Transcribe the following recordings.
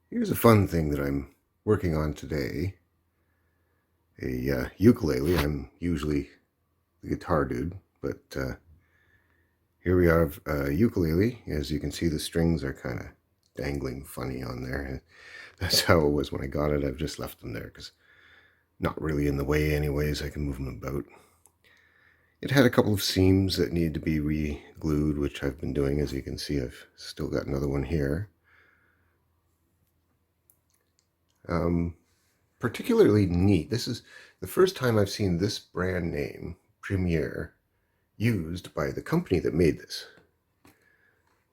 Here's a fun thing that I'm working on today. A ukulele. I'm usually the guitar dude, but here we have a ukulele. As you can see, the strings are kind of dangling funny on there. That's how it was when I got it. I've just left them there because not really in the way anyways. I can move them about. It had a couple of seams that needed to be re-glued, which I've been doing. As you can see, I've still got another one here. Particularly neat. This is the first time I've seen this brand name, Premier, used by the company that made this.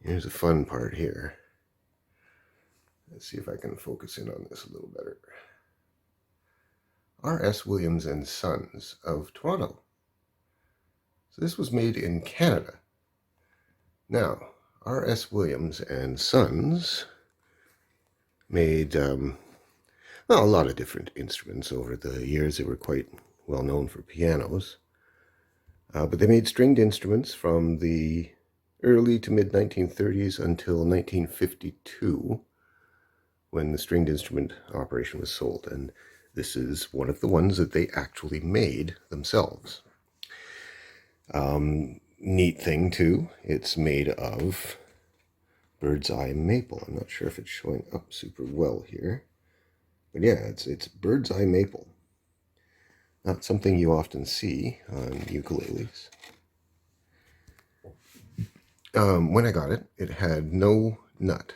Here's a fun part here. Let's see if I can focus in on this a little better. R.S. Williams and Sons of Toronto. So this was made in Canada. Now, R.S. Williams and Sons made well, a lot of different instruments over the years. They were quite well known for pianos. But they made stringed instruments from the early to mid 1930s until 1952, when the stringed instrument operation was sold. And this is one of the ones that they actually made themselves. Neat thing too, it's made of bird's eye maple. I'm not sure if it's showing up super well here, but yeah, it's bird's eye maple. Not something you often see on ukuleles. When I got it, it had no nut.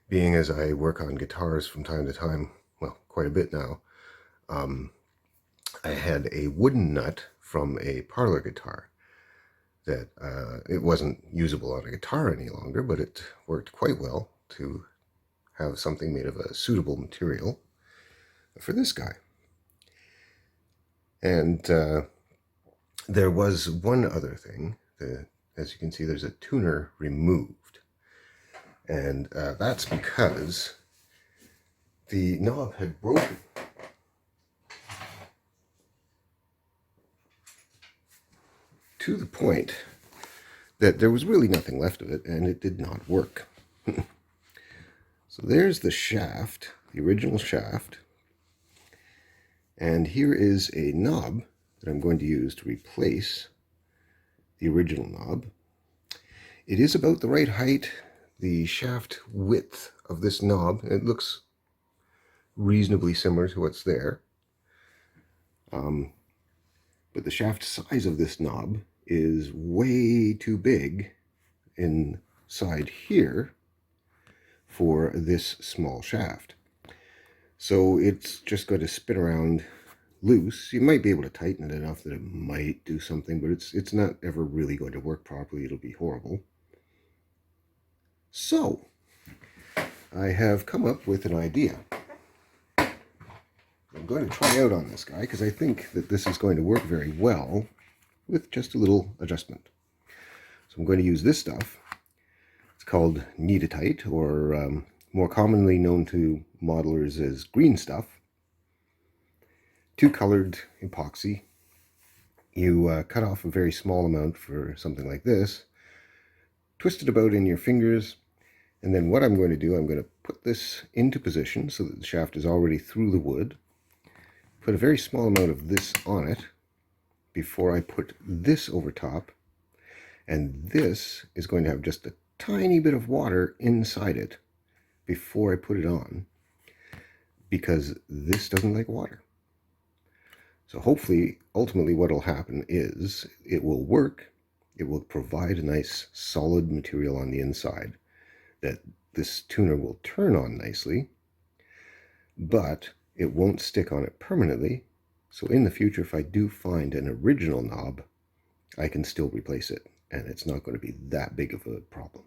Being as I work on guitars from time to time, well, quite a bit now, I had a wooden nut from a parlor guitar that it wasn't usable on a guitar any longer, but it worked quite well to have something made of a suitable material for this guy. And there was one other thing. As you can see, there's a tuner removed. And that's because the knob had broken. To the point that there was really nothing left of it, and it did not work. So there's the shaft, the original shaft. And here is a knob that I'm going to use to replace the original knob. It is about the right height. The shaft width of this knob, it looks reasonably similar to what's there. But the shaft size of this knob is way too big inside here for this small shaft. So it's just going to spin around loose. You might be able to tighten it enough that it might do something, but it's not ever really going to work properly. It'll be horrible. So I have come up with an idea. I'm going to try out on this guy because I think that this is going to work very well with just a little adjustment. So I'm going to use this stuff. It's called Knead-A-Tight, or more commonly known to modelers as green stuff. Two-colored epoxy. You cut off a very small amount for something like this, twist it about in your fingers, and then what I'm going to do, I'm going to put this into position so that the shaft is already through the wood. Put a very small amount of this on it before I put this over top, and this is going to have just a tiny bit of water inside it before I put it on, because this doesn't like water. So hopefully, ultimately what will happen is it will work. It will provide a nice solid material on the inside that this tuner will turn on nicely, but it won't stick on it permanently. So in the future, if I do find an original knob, I can still replace it, and it's not going to be that big of a problem.